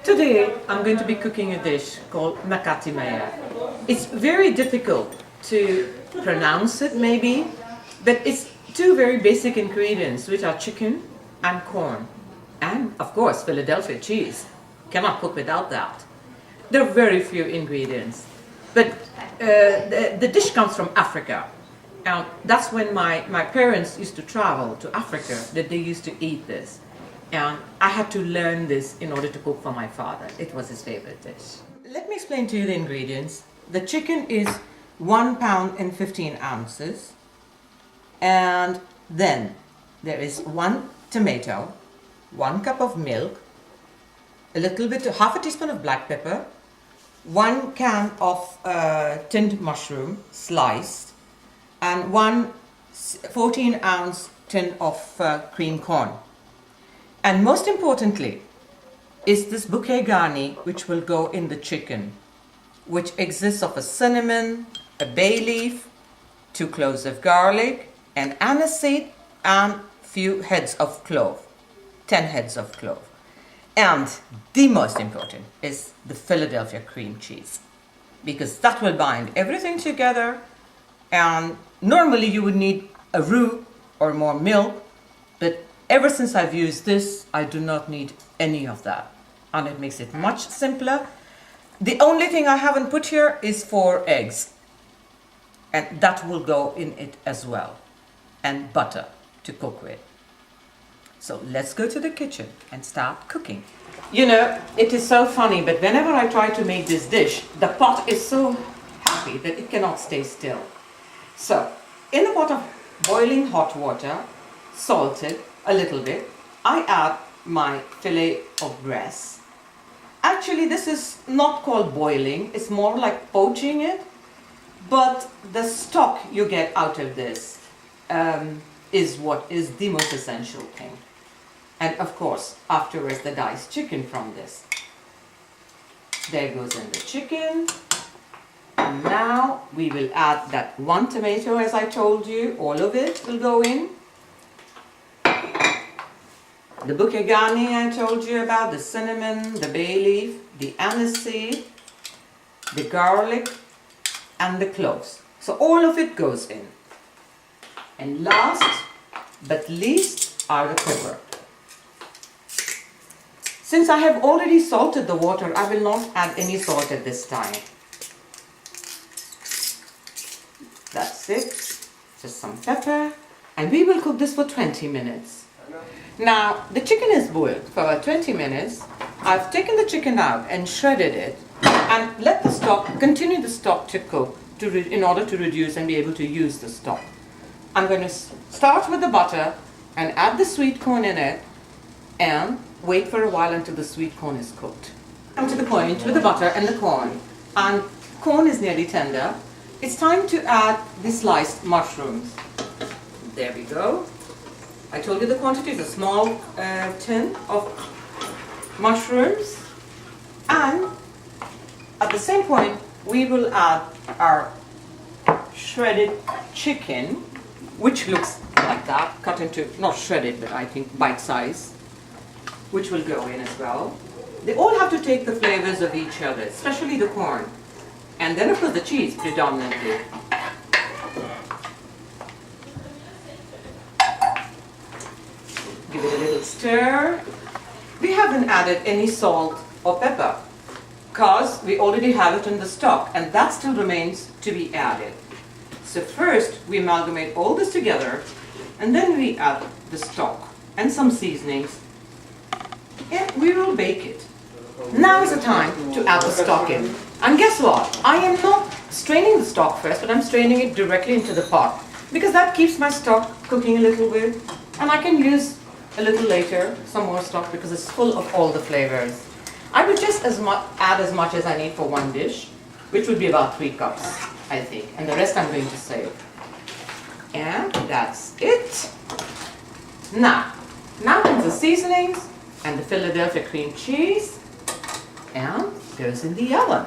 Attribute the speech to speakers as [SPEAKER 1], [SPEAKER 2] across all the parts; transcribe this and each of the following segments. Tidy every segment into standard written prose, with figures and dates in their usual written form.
[SPEAKER 1] Today I'm going to be cooking a dish called Makatty Maiya. It's very difficult to pronounce it maybe, but it's two very basic ingredients which are chicken and corn and of course Philadelphia cheese. Cannot cook without that. There are very few ingredients, but the dish comes from Africa. And that's when my parents used to travel to Africa that they used to eat this. And I had to learn this in order to cook for my father. It was his favorite dish. Let me explain to you the ingredients. The chicken is 1 pound and 15 ounces. And then there is 1 tomato, 1 cup of milk, a little bit, half a teaspoon of black pepper, 1 can of tinned mushroom sliced, and 1 14-ounce tin of cream corn. And most importantly is this bouquet garni which will go in the chicken, which exists of a cinnamon, a bay leaf, 2 cloves of garlic, an anise seed, and few heads of clove, 10 heads of clove. And the most important is the Philadelphia cream cheese, because that will bind everything together. And normally you would need a roux or more milk, but ever since I've used this, I do not need any of that. And it makes it much simpler. The only thing I haven't put here is 4 eggs. And that will go in it as well. And butter to cook with. So let's go to the kitchen and start cooking. You know, it is so funny, but whenever I try to make this dish, the pot is so happy that it cannot stay still. So, in a pot of boiling hot water, salted a little bit, I add my fillet of breast. Actually, this is not called boiling, it's more like poaching it, but the stock you get out of this is what is the most essential thing. And of course, afterwards the diced chicken from this. There goes in the chicken. And now we will add that 1 tomato, as I told you, all of it will go in. The bouquet garni I told you about, the cinnamon, the bay leaf, the anise seed, the garlic, and the cloves. So all of it goes in. And last but least are the pepper. Since I have already salted the water, I will not add any salt at this time. That's it, just some pepper, and we will cook this for 20 minutes. Now, the chicken is boiled for about 20 minutes. I've taken the chicken out and shredded it, and let the stock, continue the stock to cook in order to reduce and be able to use the stock. I'm going to start with the butter and add the sweet corn in it, and wait for a while until the sweet corn is cooked. Come to the point with the butter and the corn, and corn is nearly tender. It's time to add the sliced mushrooms. There we go. I told you the quantity is a small tin of mushrooms. And at the same point, we will add our shredded chicken, which looks like that, cut into, not shredded, but I think bite size, which will go in as well. They all have to take the flavors of each other, especially the corn. And then of course the cheese predominantly. Give it a little stir. We haven't added any salt or pepper because we already have it in the stock, and that still remains to be added. So first we amalgamate all this together, and then we add the stock and some seasonings, and we will bake it. Now is the time to add the stock in. And guess what? I am not straining the stock first, but I'm straining it directly into the pot, because that keeps my stock cooking a little bit, and I can use a little later some more stock because it's full of all the flavors. I would just add as much as I need for one dish, which would be about 3 cups, I think, and the rest I'm going to save. And that's it. Now comes the seasonings and the Philadelphia cream cheese, and goes in the oven.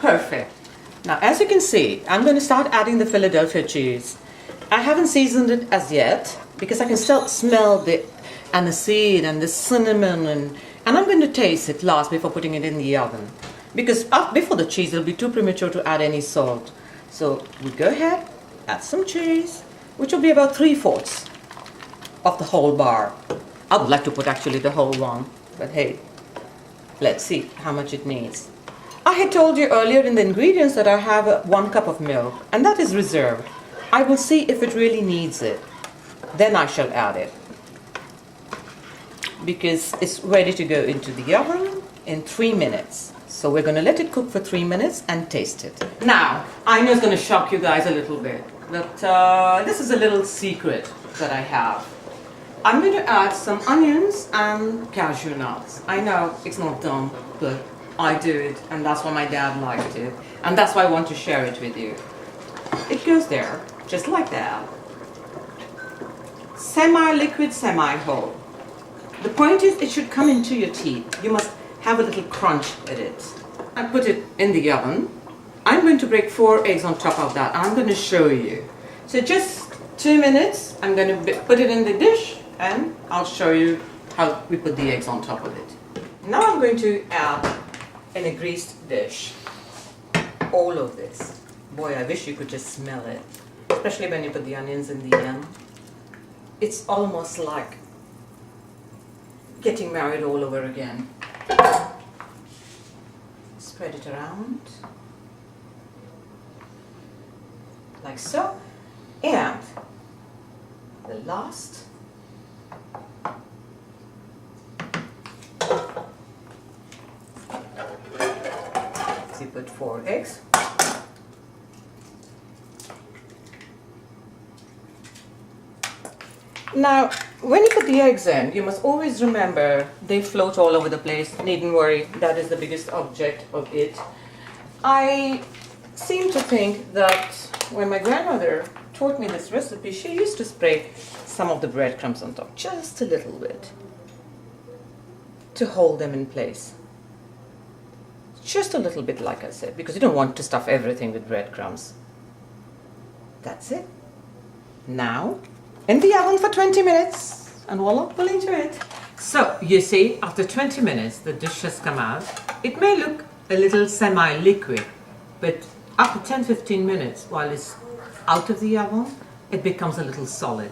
[SPEAKER 1] Perfect. Now, as you can see, I'm going to start adding the Philadelphia cheese. I haven't seasoned it as yet because I can still smell the and the seed and the cinnamon, and I'm going to taste it last before putting it in the oven. Because before the cheese, it'll be too premature to add any salt. So we go ahead, add some cheese, which will be about 3/4 of the whole bar. I would like to put actually the whole one, but hey, let's see how much it needs. I had told you earlier in the ingredients that I have 1 cup of milk, and that is reserved. I will see if it really needs it. Then I shall add it, because it's ready to go into the oven in 3 minutes. So we're going to let it cook for 3 minutes and taste it. Now, I know it's going to shock you guys a little bit, but this is a little secret that I have. I'm going to add some onions and cashew nuts. I know it's not done, but I do it, and that's why my dad liked it, and that's why I want to share it with you. It goes there, just like that. Semi-liquid, semi-whole. The point is, it should come into your teeth. You must have a little crunch at it. I put it in the oven. I'm going to break 4 eggs on top of that. I'm going to show you. So just 2 minutes, I'm going to put it in the dish, and I'll show you how we put the eggs on top of it. Now I'm going to add in a greased dish all of this. Boy, I wish you could just smell it, especially when you put the onions in the end. It's almost like getting married all over again. Spread it around like so, and the last we put 4 eggs. Now, when you put the eggs in, you must always remember they float all over the place. Needn't worry, that is the biggest object of it. I seem to think that when my grandmother taught me this recipe, she used to spray some of the breadcrumbs on top, just a little bit, to hold them in place. Just a little bit, like I said, because you don't want to stuff everything with breadcrumbs. That's it. Now, in the oven for 20 minutes, and voila, we'll enjoy it. So, you see, after 20 minutes, the dish has come out. It may look a little semi-liquid, but after 10-15 minutes, while it's out of the oven, it becomes a little solid.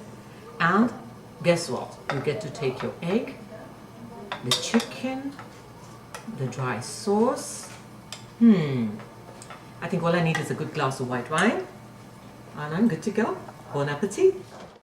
[SPEAKER 1] And guess what? You get to take your egg, the chicken, the dry sauce. I think all I need is a good glass of white wine, and I'm good to go. Bon appetit!